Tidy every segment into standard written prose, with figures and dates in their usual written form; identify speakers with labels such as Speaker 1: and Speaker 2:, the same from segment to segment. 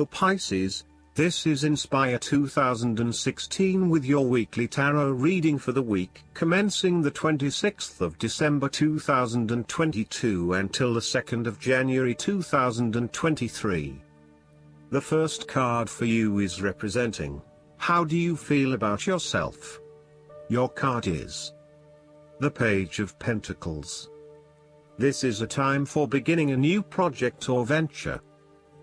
Speaker 1: Hello Pisces, this is Inspire 2016 with your weekly tarot reading for the week commencing the 26th of December 2022 until the 2nd of January 2023. The first card for you is representing, how do you feel about yourself? Your card is the Page of Pentacles. This is a time for beginning a new project or venture.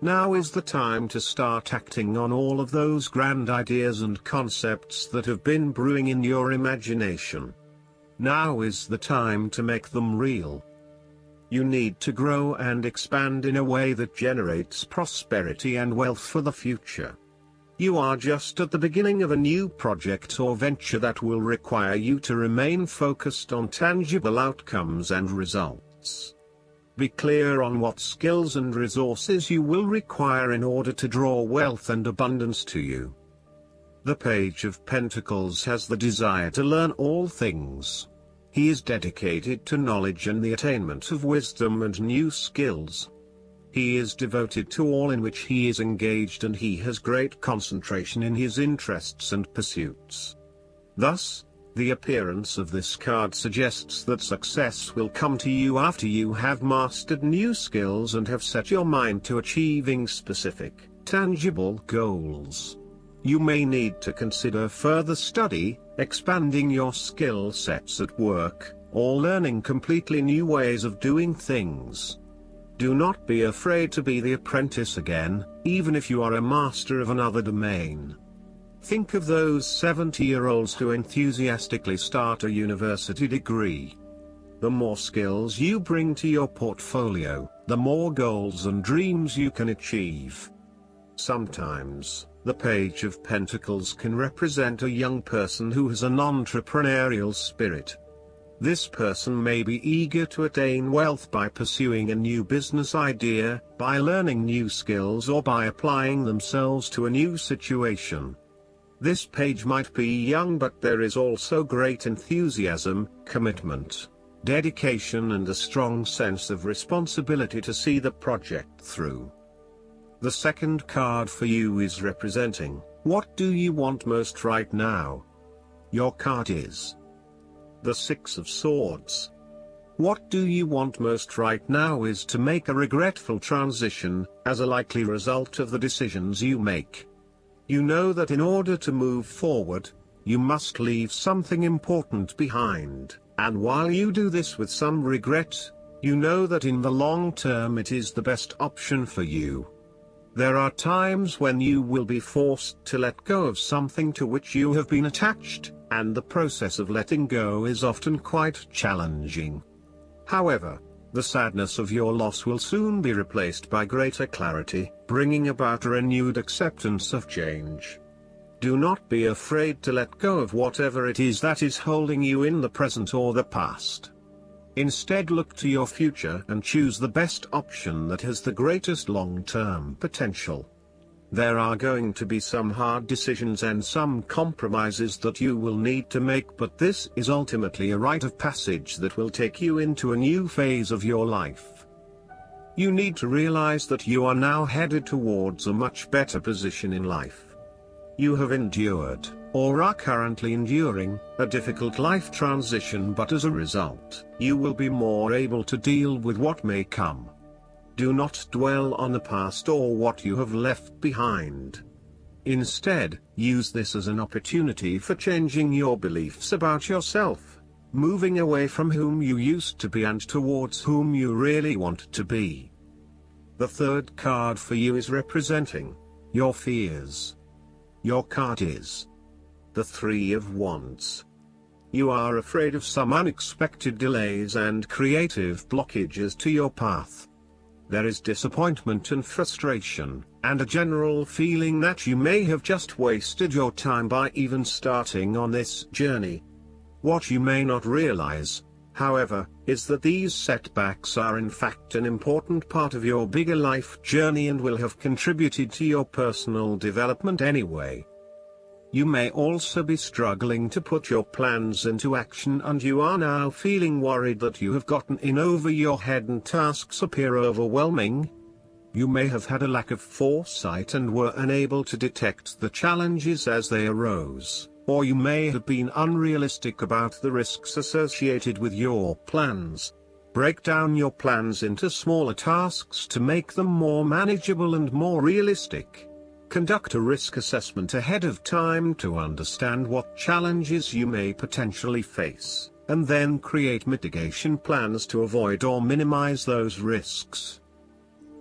Speaker 1: Now is the time to start acting on all of those grand ideas and concepts that have been brewing in your imagination. Now is the time to make them real. You need to grow and expand in a way that generates prosperity and wealth for the future. You are just at the beginning of a new project or venture that will require you to remain focused on tangible outcomes and results. Be clear on what skills and resources you will require in order to draw wealth and abundance to you. The Page of Pentacles has the desire to learn all things. He is dedicated to knowledge and the attainment of wisdom and new skills. He is devoted to all in which he is engaged, and he has great concentration in his interests and pursuits. Thus, the appearance of this card suggests that success will come to you after you have mastered new skills and have set your mind to achieving specific, tangible goals. You may need to consider further study, expanding your skill sets at work, or learning completely new ways of doing things. Do not be afraid to be the apprentice again, even if you are a master of another domain. Think of those 70-year-olds who enthusiastically start a university degree. The more skills you bring to your portfolio, the more goals and dreams you can achieve. Sometimes, the Page of Pentacles can represent a young person who has an entrepreneurial spirit. This person may be eager to attain wealth by pursuing a new business idea, by learning new skills, or by applying themselves to a new situation. This page might be young, but there is also great enthusiasm, commitment, dedication, and a strong sense of responsibility to see the project through. The second card for you is representing, what do you want most right now? Your card is the Six of Swords. What do you want most right now is to make a regretful transition, as a likely result of the decisions you make. You know that in order to move forward, you must leave something important behind, and while you do this with some regret, you know that in the long term it is the best option for you. There are times when you will be forced to let go of something to which you have been attached, and the process of letting go is often quite challenging. However, the sadness of your loss will soon be replaced by greater clarity, bringing about a renewed acceptance of change. Do not be afraid to let go of whatever it is that is holding you in the present or the past. Instead, look to your future and choose the best option that has the greatest long-term potential. There are going to be some hard decisions and some compromises that you will need to make, but this is ultimately a rite of passage that will take you into a new phase of your life. You need to realize that you are now headed towards a much better position in life. You have endured, or are currently enduring, a difficult life transition, but as a result, you will be more able to deal with what may come. Do not dwell on the past or what you have left behind. Instead, use this as an opportunity for changing your beliefs about yourself, moving away from whom you used to be and towards whom you really want to be. The third card for you is representing your fears. Your card is the Three of Wands. You are afraid of some unexpected delays and creative blockages to your path. There is disappointment and frustration, and a general feeling that you may have just wasted your time by even starting on this journey. What you may not realize, however, is that these setbacks are in fact an important part of your bigger life journey and will have contributed to your personal development anyway. You may also be struggling to put your plans into action, and you are now feeling worried that you have gotten in over your head and tasks appear overwhelming. You may have had a lack of foresight and were unable to detect the challenges as they arose, or you may have been unrealistic about the risks associated with your plans. Break down your plans into smaller tasks to make them more manageable and more realistic. Conduct a risk assessment ahead of time to understand what challenges you may potentially face, and then create mitigation plans to avoid or minimize those risks.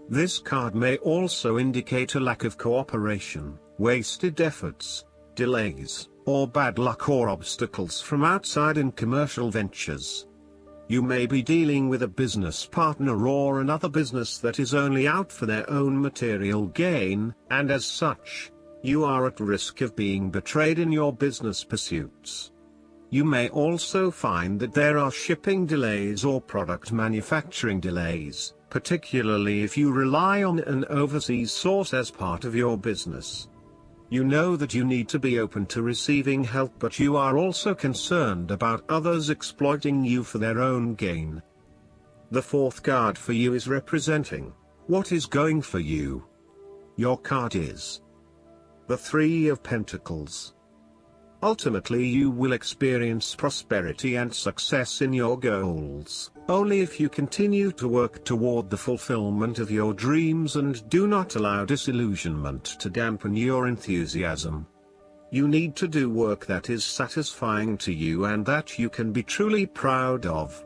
Speaker 1: This card may also indicate a lack of cooperation, wasted efforts, delays, or bad luck or obstacles from outside in commercial ventures. You may be dealing with a business partner or another business that is only out for their own material gain, and as such, you are at risk of being betrayed in your business pursuits. You may also find that there are shipping delays or product manufacturing delays, particularly if you rely on an overseas source as part of your business. You know that you need to be open to receiving help, but you are also concerned about others exploiting you for their own gain. The fourth card for you is representing what is going for you. Your card is the Three of Pentacles. Ultimately, you will experience prosperity and success in your goals, only if you continue to work toward the fulfillment of your dreams and do not allow disillusionment to dampen your enthusiasm. You need to do work that is satisfying to you and that you can be truly proud of.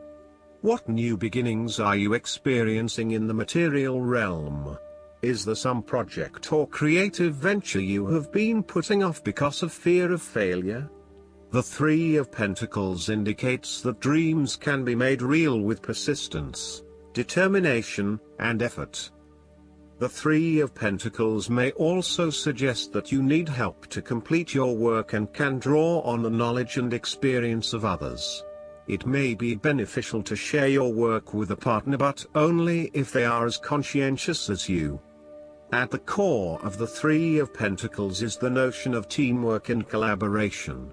Speaker 1: What new beginnings are you experiencing in the material realm? Is there some project or creative venture you have been putting off because of fear of failure? The Three of Pentacles indicates that dreams can be made real with persistence, determination, and effort. The Three of Pentacles may also suggest that you need help to complete your work and can draw on the knowledge and experience of others. It may be beneficial to share your work with a partner, but only if they are as conscientious as you. At the core of the Three of Pentacles is the notion of teamwork and collaboration.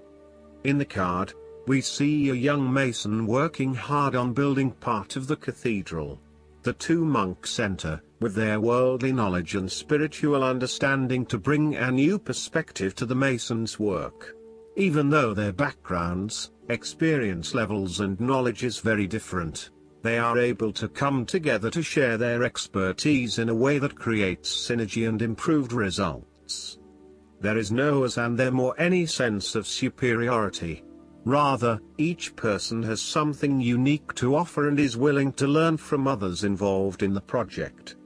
Speaker 1: In the card, we see a young mason working hard on building part of the cathedral. The two monks enter, with their worldly knowledge and spiritual understanding, to bring a new perspective to the mason's work. Even though their backgrounds, experience levels and knowledge is very different, they are able to come together to share their expertise in a way that creates synergy and improved results. There is no us and them or any sense of superiority. Rather, each person has something unique to offer and is willing to learn from others involved in the project.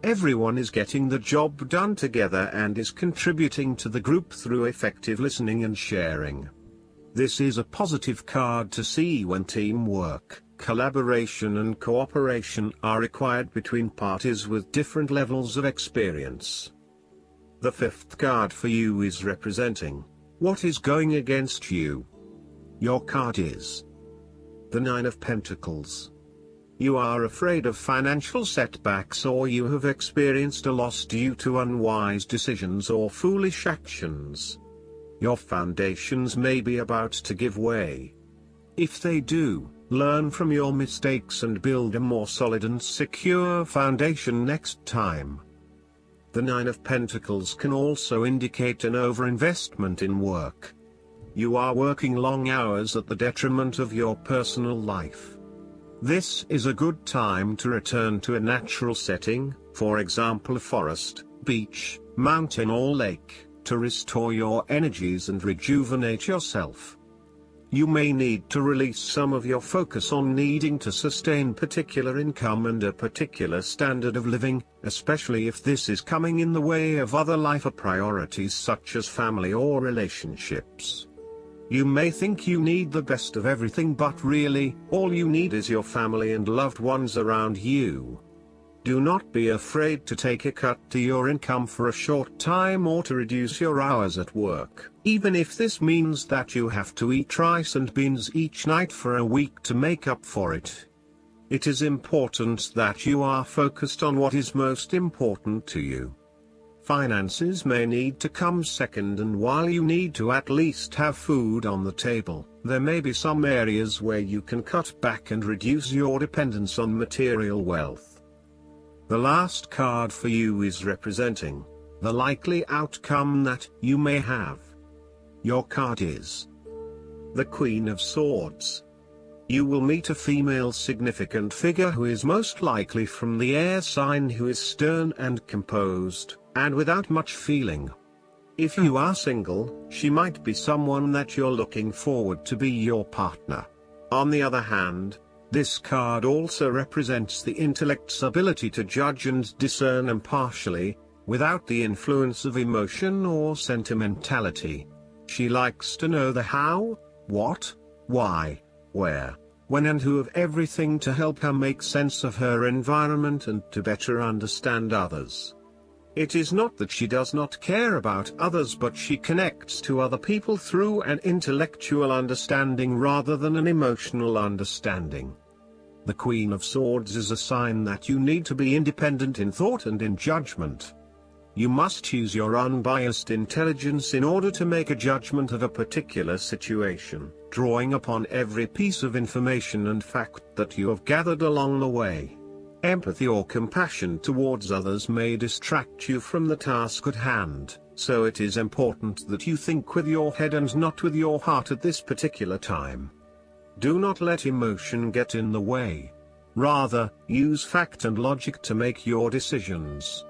Speaker 1: Everyone is getting the job done together and is contributing to the group through effective listening and sharing. This is a positive card to see when teamwork, collaboration and cooperation are required between parties with different levels of experience. The fifth card for you is representing what is going against you. Your card is the Nine of Pentacles. You are afraid of financial setbacks, or you have experienced a loss due to unwise decisions or foolish actions. Your foundations may be about to give way. If they do, learn from your mistakes and build a more solid and secure foundation next time. The Nine of Pentacles can also indicate an overinvestment in work. You are working long hours at the detriment of your personal life. This is a good time to return to a natural setting, for example a forest, beach, mountain or lake, to restore your energies and rejuvenate yourself. You may need to release some of your focus on needing to sustain particular income and a particular standard of living, especially if this is coming in the way of other life priorities such as family or relationships. You may think you need the best of everything, but really, all you need is your family and loved ones around you. Do not be afraid to take a cut to your income for a short time or to reduce your hours at work, even if this means that you have to eat rice and beans each night for a week to make up for it. It is important that you are focused on what is most important to you. Finances may need to come second, and while you need to at least have food on the table, there may be some areas where you can cut back and reduce your dependence on material wealth. The last card for you is representing the likely outcome that you may have. Your card is the Queen of Swords. You will meet a female significant figure who is most likely from the air sign, who is stern and composed, and without much feeling. If you are single, she might be someone that you're looking forward to be your partner. On the other hand, this card also represents the intellect's ability to judge and discern impartially, without the influence of emotion or sentimentality. She likes to know the how, what, why, where, when and who of everything to help her make sense of her environment and to better understand others. It is not that she does not care about others, but she connects to other people through an intellectual understanding rather than an emotional understanding. The Queen of Swords is a sign that you need to be independent in thought and in judgment. You must use your unbiased intelligence in order to make a judgment of a particular situation, drawing upon every piece of information and fact that you have gathered along the way. Empathy or compassion towards others may distract you from the task at hand, so it is important that you think with your head and not with your heart at this particular time. Do not let emotion get in the way. Rather, use fact and logic to make your decisions.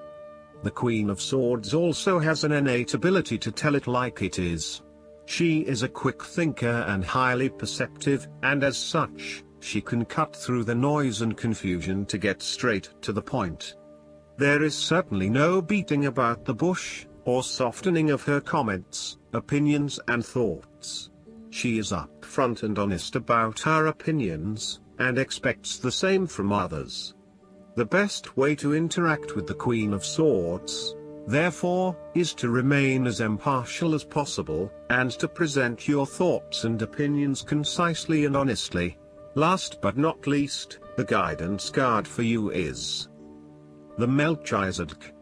Speaker 1: The Queen of Swords also has an innate ability to tell it like it is. She is a quick thinker and highly perceptive, and as such, she can cut through the noise and confusion to get straight to the point. There is certainly no beating about the bush, or softening of her comments, opinions and thoughts. She is upfront and honest about her opinions, and expects the same from others. The best way to interact with the Queen of Swords, therefore, is to remain as impartial as possible, and to present your thoughts and opinions concisely and honestly. Last but not least, the guidance card for you is the Melchizedek.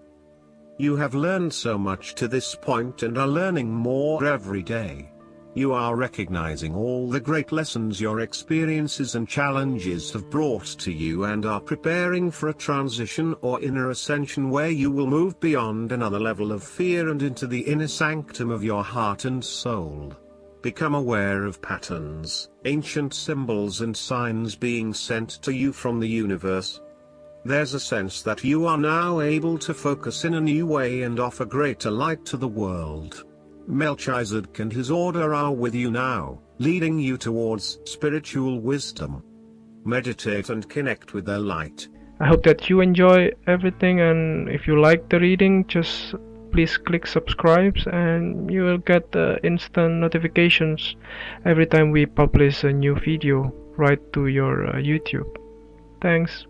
Speaker 1: You have learned so much to this point and are learning more every day. You are recognizing all the great lessons your experiences and challenges have brought to you, and are preparing for a transition or inner ascension where you will move beyond another level of fear and into the inner sanctum of your heart and soul. Become aware of patterns, ancient symbols and signs being sent to you from the universe. There's a sense that you are now able to focus in a new way and offer greater light to the world. Melchizedek and his order are with you now, leading you towards spiritual wisdom. Meditate and connect with their light.
Speaker 2: I hope that you enjoy everything, and if you like the reading, just please click subscribe and you will get instant notifications every time we publish a new video right to your YouTube. Thanks.